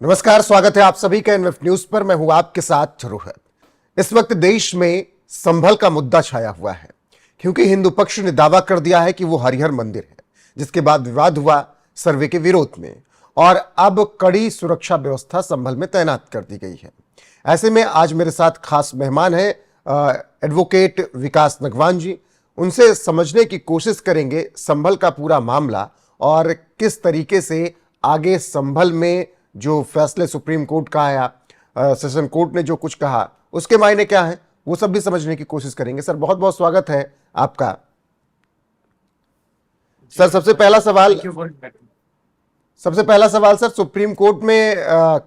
नमस्कार, स्वागत है आप सभी का एनएफ न्यूज पर। मैं हूं आपके साथ रोहित। इस वक्त देश में संभल का मुद्दा छाया हुआ है क्योंकि हिंदू पक्ष ने दावा कर दिया है कि वो हरिहर मंदिर है, जिसके बाद विवाद हुआ सर्वे के विरोध में और अब कड़ी सुरक्षा व्यवस्था संभल में तैनात कर दी गई है। ऐसे में आज मेरे साथ खास मेहमान है एडवोकेट विकास नगवान जी। उनसे समझने की कोशिश करेंगे संभल का पूरा मामला और किस तरीके से आगे संभल में जो फैसले सुप्रीम कोर्ट का आया, सेशन कोर्ट ने जो कुछ कहा, उसके मायने क्या है, वो सब भी समझने की कोशिश करेंगे। सर, बहुत बहुत स्वागत है आपका। सर, सबसे पहला सवाल सर, सुप्रीम कोर्ट में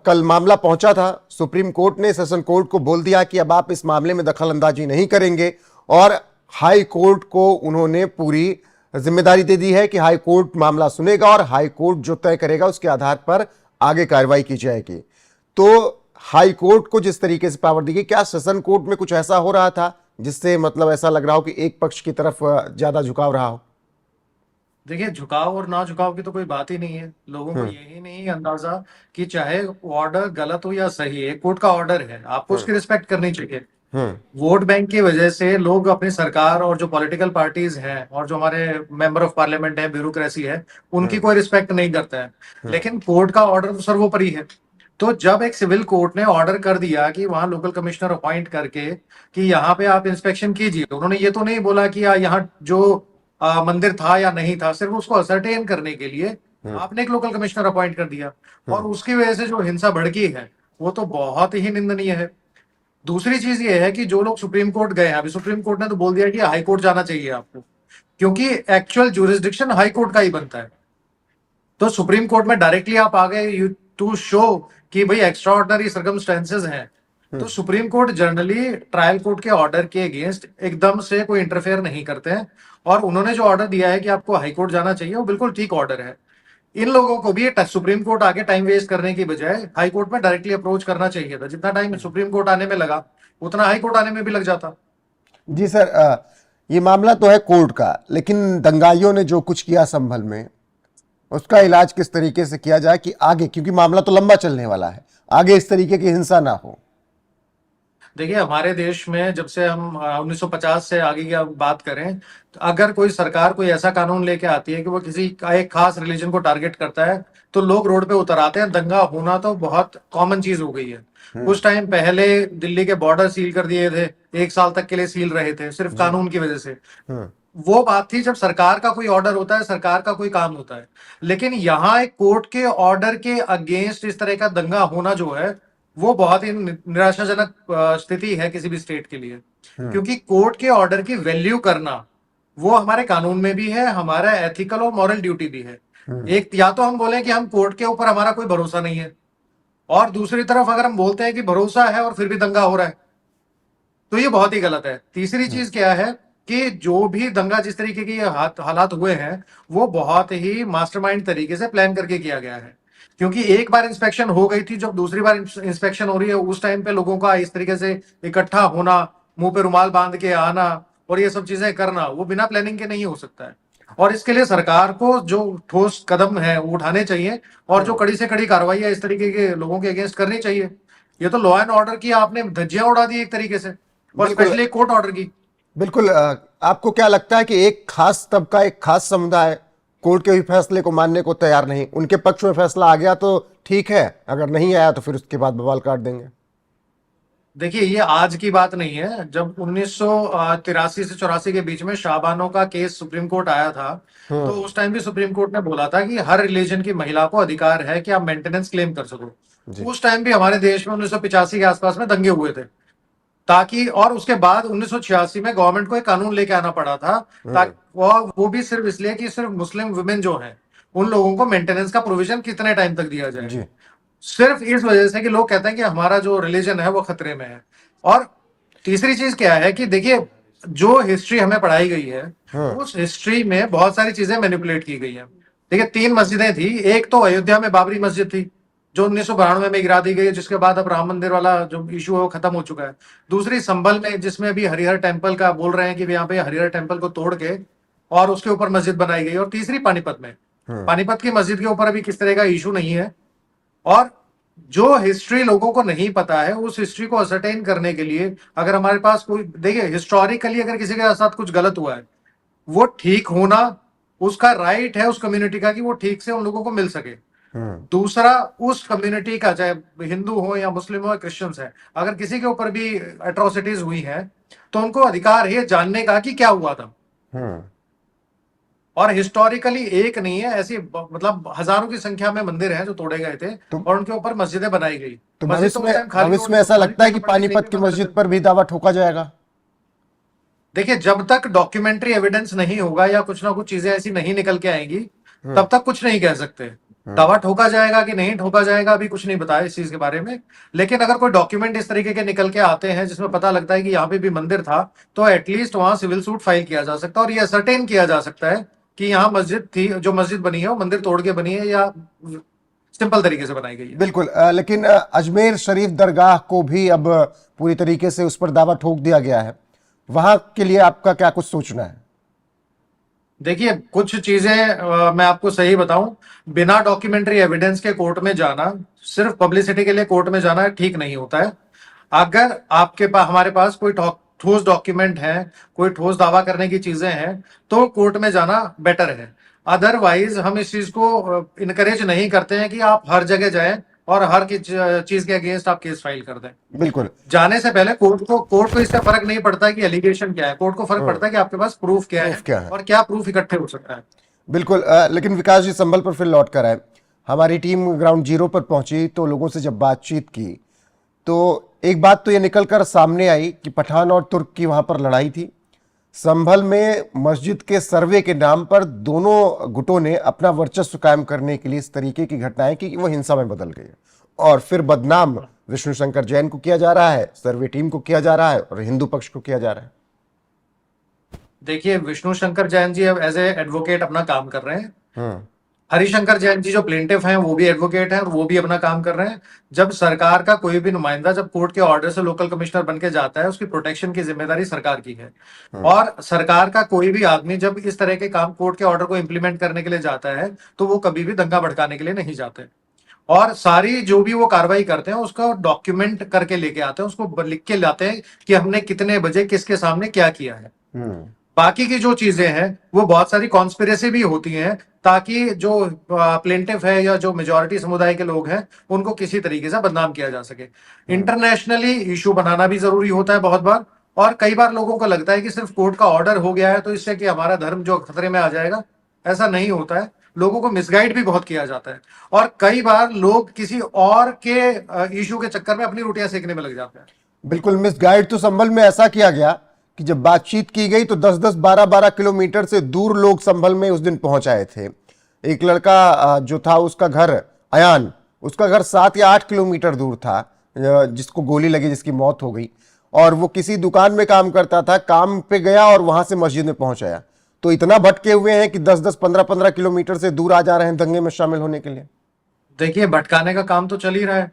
कल मामला पहुंचा था। सुप्रीम कोर्ट ने सेशन कोर्ट को बोल दिया कि अब आप इस मामले में दखल अंदाजी नहीं करेंगे और हाई कोर्ट को उन्होंने पूरी जिम्मेदारी दे दी है कि हाई कोर्ट मामला सुनेगा और हाई कोर्ट जो तय करेगा उसके आधार पर आगे कार्रवाई की जाएगी। तो हाई कोर्ट को जिस तरीके से पावर दी गई, क्या सेशन कोर्ट में कुछ ऐसा हो रहा था जिससे मतलब ऐसा लग रहा हो कि एक पक्ष की तरफ ज्यादा झुकाव रहा हो? देखिए, झुकाव और ना झुकाव की तो कोई बात ही नहीं है। लोगों को यही नहीं अंदाजा कि चाहे ऑर्डर गलत हो या सही है, कोर्ट का ऑर्डर है, आपको उसकी रिस्पेक्ट करनी चाहिए। वोट बैंक की वजह से लोग अपनी सरकार और जो पॉलिटिकल पार्टीज हैं और जो हमारे मेंबर ऑफ पार्लियामेंट है, ब्यूरोक्रेसी है, उनकी कोई रिस्पेक्ट नहीं करता है। लेकिन कोर्ट का ऑर्डर तो सर्वोपरि है। तो जब एक सिविल कोर्ट ने ऑर्डर कर दिया कि वहां लोकल कमिश्नर अपॉइंट करके कि यहाँ पे आप इंस्पेक्शन कीजिए, तो उन्होंने ये तो नहीं बोला कि यहाँ जो मंदिर था या नहीं था, सिर्फ उसको असरटेन करने के लिए आपने एक लोकल कमिश्नर अपॉइंट कर दिया और उसकी वजह से जो हिंसा भड़की है वो तो बहुत ही निंदनीय है। दूसरी चीज ये है कि जो लोग सुप्रीम कोर्ट गए हैं, अभी सुप्रीम कोर्ट ने तो बोल दिया कि हाई कोर्ट जाना चाहिए आपको, क्योंकि एक्चुअल ज्यूरिसडिक्शन हाई कोर्ट का ही बनता है। तो सुप्रीम कोर्ट में डायरेक्टली आप आ गए टू शो कि भाई एक्स्ट्रा ऑर्डिनरी सर्कमस्टेंसेज हैं। तो supreme court generally trial court के ऑर्डर के अगेंस्ट एकदम से कोई इंटरफेयर नहीं करते हैं और उन्होंने जो ऑर्डर दिया है कि आपको हाई कोर्ट जाना चाहिए, वो बिल्कुल ठीक ऑर्डर है। इन लोगों को भी सुप्रीम कोर्ट आके टाइम वेस्ट करने की बजाय हाई कोर्ट में डायरेक्टली अप्रोच करना चाहिए था। जितना टाइम सुप्रीम कोर्ट आने में लगा उतना हाई कोर्ट आने में भी लग जाता। जी सर, ये मामला तो है कोर्ट का, लेकिन दंगाइयों ने जो कुछ किया संभल में, उसका इलाज किस तरीके से किया जाए कि आगे, क्योंकि मामला तो लंबा चलने वाला है, आगे इस तरीके की हिंसा ना हो। देखिए, हमारे देश में जब से हम 1950 से आगे की बात करें, तो अगर कोई सरकार कोई ऐसा कानून लेके आती है कि वो किसी एक खास रिलीजन को टारगेट करता है, तो लोग रोड पे उतर आते हैं। दंगा होना तो बहुत कॉमन चीज हो गई है। कुछ टाइम पहले दिल्ली के बॉर्डर सील कर दिए थे, 1 साल तक के लिए सील रहे थे, सिर्फ कानून की वजह से। वो बात थी जब सरकार का कोई ऑर्डर होता है, सरकार का कोई काम होता है। लेकिन यहाँ एक कोर्ट के ऑर्डर के अगेंस्ट इस तरह का दंगा होना जो है, वो बहुत ही निराशाजनक स्थिति है किसी भी स्टेट के लिए। क्योंकि कोर्ट के ऑर्डर की वैल्यू करना वो हमारे कानून में भी है, हमारा एथिकल और मॉरल ड्यूटी भी है। एक या तो हम बोले कि हम कोर्ट के ऊपर हमारा कोई भरोसा नहीं है, और दूसरी तरफ अगर हम बोलते हैं कि भरोसा है और फिर भी दंगा हो रहा है, तो ये बहुत ही गलत है। तीसरी चीज क्या है कि जो भी दंगा जिस तरीके के हालात हुए हैं, वो बहुत ही मास्टरमाइंड तरीके से प्लान करके किया गया है। क्योंकि एक बार इंस्पेक्शन हो गई थी, जब दूसरी बार इंस्पेक्शन हो रही है, उस टाइम पे लोगों का इस तरीके से इकट्ठा होना, मुंह पे रुमाल बांध के आना और ये सब चीजें करना, वो बिना प्लानिंग के नहीं हो सकता है। और इसके लिए सरकार को जो ठोस कदम है वो उठाने चाहिए और जो कड़ी से कड़ी कार्रवाई है इस तरीके के लोगों के अगेंस्ट करनी चाहिए। ये तो लॉ एंड ऑर्डर की आपने धज्जियां उड़ा दी एक तरीके से, और स्पेशली कोर्ट ऑर्डर की। बिल्कुल। आपको क्या लगता है कि एक खास तबका, एक खास समुदाय कोर्ट के भी फैसले को मानने को तैयार नहीं? उनके पक्ष में फैसला आ गया तो ठीक है, अगर नहीं आया तो फिर उसके बाद बवाल काट देंगे। देखिए, ये आज की बात नहीं है। जब 1983 से 84 के बीच में शाहबानो का केस सुप्रीम कोर्ट आया था, तो उस टाइम भी सुप्रीम कोर्ट ने बोला था कि हर रिलीजन की महिला को अधिकार है कि आप मेंटेनेंस क्लेम कर सको। उस टाइम भी हमारे देश में 1985 के आसपास में दंगे हुए थे, ताकि, और उसके बाद 1986 में गवर्नमेंट को एक कानून लेके आना पड़ा था, ताकि वो भी सिर्फ इसलिए कि सिर्फ मुस्लिम वुमेन जो हैं उन लोगों को मेंटेनेंस का प्रोविजन कितने टाइम तक दिया जाए, सिर्फ इस वजह से कि लोग कहते हैं कि हमारा जो रिलीजन है वो खतरे में है। और तीसरी चीज क्या है कि देखिए, जो हिस्ट्री हमें पढ़ाई गई है, उस हिस्ट्री में बहुत सारी चीजें मैनिपुलेट की गई हैं। देखिए, 3 मस्जिदें थी। एक तो अयोध्या में बाबरी मस्जिद थी जो 1992 में गिरा दी गई, जिसके बाद अब राम मंदिर वाला जो इशू है वो खत्म हो चुका है। दूसरी संभल में, जिसमें अभी हरिहर टेम्पल का बोल रहे हैं कि यहाँ पे हरिहर टेम्पल को तोड़ के और उसके ऊपर मस्जिद बनाई गई। और तीसरी पानीपत में, पानीपत की मस्जिद के ऊपर अभी किस तरह का इशू नहीं है। और जो हिस्ट्री लोगों को नहीं पता है, उस हिस्ट्री को असरटेन करने के लिए अगर हमारे पास कोई, देखिए हिस्टोरिकली अगर किसी के साथ कुछ गलत हुआ है, वो ठीक होना उसका राइट है उस कम्युनिटी का, कि वो ठीक से उन लोगों को मिल सके। दूसरा, उस कम्युनिटी का, चाहे हिंदू हो या मुस्लिम हो या क्रिश्चियंस है, अगर किसी के ऊपर भी एट्रोसिटीज हुई हैं तो उनको अधिकार है जानने का कि क्या हुआ था। और हिस्टोरिकली एक नहीं है, ऐसी मतलब हजारों की संख्या में मंदिर हैं जो तोड़े गए थे तो और उनके ऊपर मस्जिदें बनाई गई। तो मस्जिद भविष्य तो में उस टाइम खाली भविष्य रोड में पे, ऐसा खाली लगता है पेड़ कि पड़ने नहीं पानीपत थे की तो मस्जिद मस्जिद। पर भी दावा ठोका जाएगा। देखिए, जब तक डॉक्यूमेंट्री एविडेंस नहीं होगा या कुछ ना कुछ चीजें ऐसी नहीं निकल के आएंगी, हम्म तब तक कुछ नहीं कह सकते। दावा ठोका जाएगा कि नहीं ठोका जाएगा अभी कुछ नहीं बताया इस चीज के बारे में। लेकिन अगर कोई डॉक्यूमेंट इस तरीके के निकल के आते हैं जिसमें पता लगता है कि यहाँ पे भी मंदिर था, तो एटलीस्ट वहां सिविल सूट फाइल किया जा सकता है और ये सर्टेन किया जा सकता है कि यहाँ मस्जिद थी, जो मस्जिद बनी है वो मंदिर तोड़ के बनी है या सिंपल तरीके से बनाई गई है। बिल्कुल। लेकिन अजमेर शरीफ दरगाह को भी अब पूरी तरीके से उस पर दावा ठोक दिया गया है। वहां के लिए आपका क्या कुछ सोचना है? देखिए, कुछ चीजें मैं आपको सही बताऊं, बिना डॉक्यूमेंट्री एविडेंस के कोर्ट में जाना, सिर्फ पब्लिसिटी के लिए कोर्ट में जाना ठीक नहीं होता है। अगर आपके पास, हमारे पास कोई ठोस डॉक्यूमेंट है, कोई ठोस दावा करने की चीजें हैं, तो कोर्ट में जाना बेटर है। अदरवाइज हम इस चीज को इनकरेज नहीं करते हैं कि आप हर जगह जाएं और हर चीज के अगेंस्ट आप केस फाइल कर दें। बिल्कुल। जाने से पहले कोर्ट को इससे फर्क नहीं पड़ता है कि एलिगेशन क्या है, कोर्ट को फर्क पड़ता है कि आपके पास प्रूफ क्या है प्रूफ क्या है? और क्या प्रूफ इकट्ठे हो सकता है। बिल्कुल। लेकिन विकास जी, संभल पर फिर लौट कर आए। हमारी टीम ग्राउंड जीरो पर पहुंची तो लोगों से जब बातचीत की तो एक बात तो ये निकल कर सामने आई कि पठान और तुर्क की वहां पर लड़ाई थी। संभल में मस्जिद के सर्वे के नाम पर दोनों गुटों ने अपना वर्चस्व कायम करने के लिए इस तरीके की घटनाएं की कि वो हिंसा में बदल गई। और फिर बदनाम विष्णु शंकर जैन को किया जा रहा है, सर्वे टीम को किया जा रहा है और हिंदू पक्ष को किया जा रहा है। देखिए, विष्णु शंकर जैन जी अब एज ए एडवोकेट अपना काम कर रहे हैं। हम्म हरिशंकर जैन जी जो प्लेंटिफ हैं वो भी एडवोकेट हैं और वो भी अपना काम कर रहे हैं। जब सरकार का कोई भी नुमाइंदा जब कोर्ट के ऑर्डर से लोकल कमिश्नर बन के जाता है, उसकी प्रोटेक्शन की जिम्मेदारी सरकार की है। और सरकार का कोई भी आदमी जब इस तरह के काम कोर्ट के ऑर्डर को इंप्लीमेंट करने के लिए जाता है, तो वो कभी भी दंगा भड़काने के लिए नहीं जाते। और सारी जो भी वो कार्रवाई करते हैं उसका डॉक्यूमेंट करके लेके आते हैं, उसको लिख के लाते हैं कि हमने कितने बजे किसके सामने क्या किया है। बाकी की जो चीजें हैं वो बहुत सारी कॉन्स्पिरेसी भी होती हैं, ताकि जो प्लेंटिफ है या जो मेजॉरिटी समुदाय के लोग हैं उनको किसी तरीके से बदनाम किया जा सके। इंटरनेशनली इशू बनाना भी जरूरी होता है बहुत बार। और कई बार लोगों को लगता है कि सिर्फ कोर्ट का ऑर्डर हो गया है तो इससे कि हमारा धर्म जो खतरे में आ जाएगा, ऐसा नहीं होता है। लोगों को मिसगाइड भी बहुत किया जाता है और कई बार लोग किसी और के इशू के चक्कर में अपनी रोटियां सेकने में लग जाते हैं। बिल्कुल। मिस गाइड तो संभल में ऐसा किया गया कि जब बातचीत की गई तो 10-10, 12-12 किलोमीटर से दूर लोग संभल में उस दिन पहुंच आए थे। एक लड़का जो था, उसका घर अयान, उसका घर 7 या 8 किलोमीटर दूर था, जिसको गोली लगी, जिसकी मौत हो गई। और वो किसी दुकान में काम करता था, काम पे गया और वहां से मस्जिद में पहुंच आया। तो इतना भटके हुए हैं कि 10-10, 15-15 किलोमीटर से दूर आ जा रहे हैं दंगे में शामिल होने के लिए। देखिए, भटकाने का काम तो चल ही रहा है।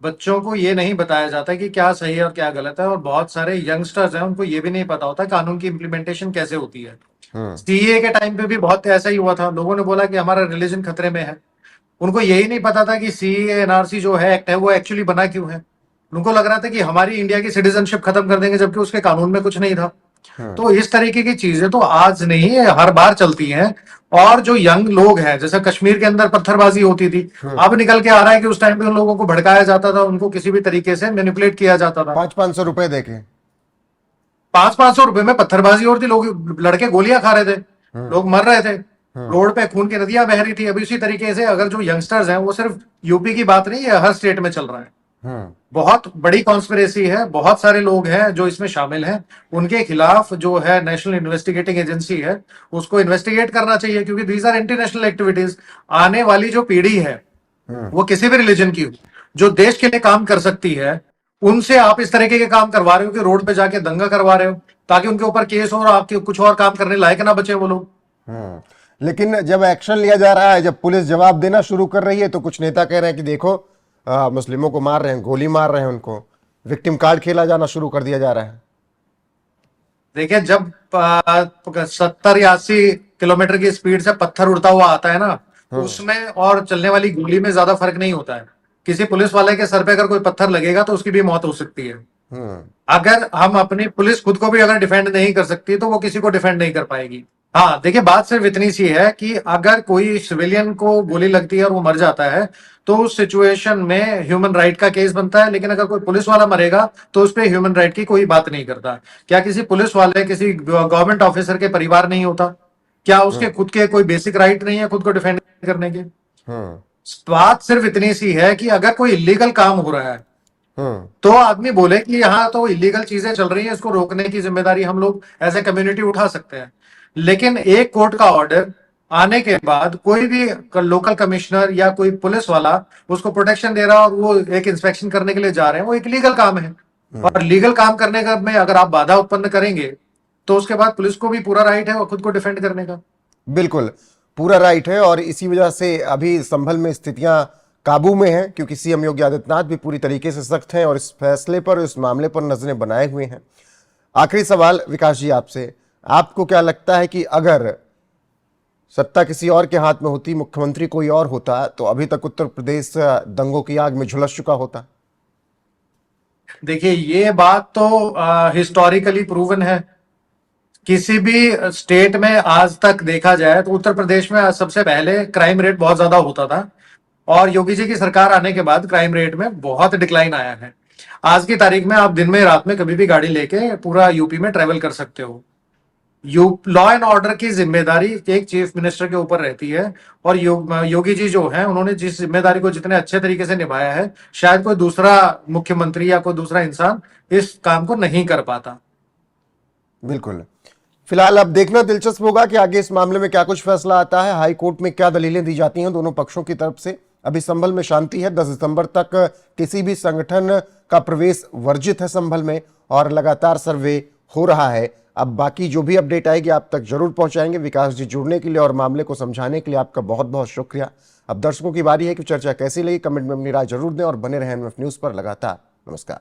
बच्चों को ये नहीं बताया जाता कि क्या सही है और क्या गलत है, और बहुत सारे यंगस्टर्स हैं उनको ये भी नहीं पता होता कानून की इम्प्लीमेंटेशन कैसे होती है। सीए के टाइम पे भी बहुत ऐसा ही हुआ था, लोगों ने बोला कि हमारा रिलीजन खतरे में है। उनको यही नहीं पता था कि सीए एनआरसी जो है एक्ट है वो एक्चुअली बना क्यों है। उनको लग रहा था कि हमारी इंडिया की सिटीजनशिप खत्म कर देंगे, जबकि उसके कानून में कुछ नहीं था। तो इस तरीके की चीजें तो आज नहीं है, हर बार चलती हैं। और जो यंग लोग हैं, जैसे कश्मीर के अंदर पत्थरबाजी होती थी, अब निकल के आ रहा है कि उस टाइम पे उन लोगों को भड़काया जाता था, उनको किसी भी तरीके से मैनिपुलेट किया जाता था। 500-500 रुपए देके 500-500 रुपए में पत्थरबाजी हो रही थी, लोग लड़के गोलियां खा रहे थे, लोग मर रहे थे, रोड पे खून की नदियां बह रही थी। अभी इसी तरीके से अगर जो यंगस्टर्स हैं, वो सिर्फ यूपी की बात नहीं है, हर स्टेट में चल रहा है। बहुत बड़ी कॉन्स्पिरेसी है, बहुत सारे लोग हैं जो इसमें शामिल हैं। उनके खिलाफ जो है नेशनल इन्वेस्टिगेटिंग एजेंसी है, उसको इन्वेस्टिगेट करना चाहिए, क्योंकि दीज आर इंटरनेशनल एक्टिविटीज। आने वाली जो पीढ़ी है, वो किसी भी रिलीजन की हो, जो देश के लिए काम कर सकती है, उनसे आप इस तरीके के काम करवा रहे हो कि रोड पे जाके दंगा करवा रहे हो, ताकि उनके ऊपर केस हो और आपके कुछ और काम करने लायक ना बचे वो लोग। लेकिन जब एक्शन लिया जा रहा है, जब पुलिस जवाब देना शुरू कर रही है, तो कुछ नेता कह रहे हैं कि देखो, मुस्लिमों को मार रहे हैं, गोली मार रहे हैं, उनको विक्टिम कार्ड खेला जाना शुरू कर दिया जा रहा है। देखिए, जब 70 या 80 किलोमीटर की स्पीड से पत्थर उड़ता हुआ आता है ना, उसमें और चलने वाली गोली में ज्यादा फर्क नहीं होता है। किसी पुलिस वाले के सर पे अगर कोई पत्थर लगेगा तो उसकी भी मौत हो सकती है। हम्म। अगर हम अपनी पुलिस खुद को भी अगर डिफेंड नहीं कर सकती तो वो किसी को डिफेंड नहीं कर पाएगी। हाँ, देखिए बात सिर्फ इतनी सी है कि अगर कोई सिविलियन को गोली लगती है और वो मर जाता है तो उस सिचुएशन में ह्यूमन राइट का केस बनता है, लेकिन अगर कोई पुलिस वाला मरेगा तो उस पर ह्यूमन राइट की कोई बात नहीं करता। क्या किसी पुलिस वाले किसी गवर्नमेंट ऑफिसर के परिवार नहीं होता? क्या उसके खुद के कोई बेसिक राइट नहीं है खुद को डिफेंड करने के? हम्म। बात सिर्फ इतनी सी है कि अगर कोई इलीगल काम हो रहा है हम्म। तो आदमी बोले कि यहाँ तो इलीगल चीजें चल रही हैं, इसको रोकने की जिम्मेदारी हम लोग एज ए कम्युनिटी उठा सकते हैं। लेकिन एक कोर्ट का ऑर्डर आने के बाद कोई भी लोकल कमिश्नर या कोई पुलिस वाला उसको प्रोटेक्शन दे रहा है और वो एक इंस्पेक्शन करने के लिए जा रहे हैं, वो एक लीगल काम है। और लीगल काम करने का में अगर आप बाधा उत्पन्न करेंगे तो उसके बाद पुलिस को भी पूरा राइट है और खुद को डिफेंड करने का। बिल्कुल पूरा राइट है, और इसी वजह से अभी संभल में स्थितियां काबू में हैं, क्योंकि सीएम योगी आदित्यनाथ भी पूरी तरीके से सख्त हैं और इस फैसले पर, इस मामले पर नजरें बनाए हुए हैं। आखिरी सवाल विकास जी आपसे, आपको क्या लगता है कि अगर सत्ता किसी और के हाथ में होती, मुख्यमंत्री कोई और होता, तो अभी तक उत्तर प्रदेश दंगों की आग में झुलस चुका होता? देखिए ये बात तो हिस्टोरिकली प्रूवन है। किसी भी स्टेट में आज तक देखा जाए तो उत्तर प्रदेश में सबसे पहले क्राइम रेट बहुत ज्यादा होता था और योगी जी की सरकार आने के बाद क्राइम रेट में बहुत डिक्लाइन आया है। आज की तारीख में आप दिन में रात में कभी भी गाड़ी लेके पूरा यूपी में ट्रेवल कर सकते हो। लॉ एंड ऑर्डर की जिम्मेदारी एक चीफ मिनिस्टर के ऊपर रहती है और योगी जी जो हैं उन्होंने जिस जिम्मेदारी को जितने अच्छे तरीके से निभाया है, शायद कोई दूसरा मुख्यमंत्री या कोई दूसरा इंसान इस काम को नहीं कर पाता। बिल्कुल। फिलहाल अब देखना दिलचस्प होगा कि आगे इस मामले में क्या कुछ फैसला आता है, हाई कोर्ट में क्या दलीलें दी जाती हैं दोनों पक्षों की तरफ से। अभी संभल में शांति है, 10 दिसंबर तक किसी भी संगठन का प्रवेश वर्जित है संभल में, और लगातार सर्वे हो रहा है। अब बाकी जो भी अपडेट आएगी आप तक जरूर पहुंचाएंगे। विकास जी, जुड़ने के लिए और मामले को समझाने के लिए आपका बहुत बहुत शुक्रिया। अब दर्शकों की बारी है कि चर्चा कैसी लगी, कमेंट में अपनी राय जरूर दें और बने रहें एनएफ न्यूज पर लगातार। नमस्कार।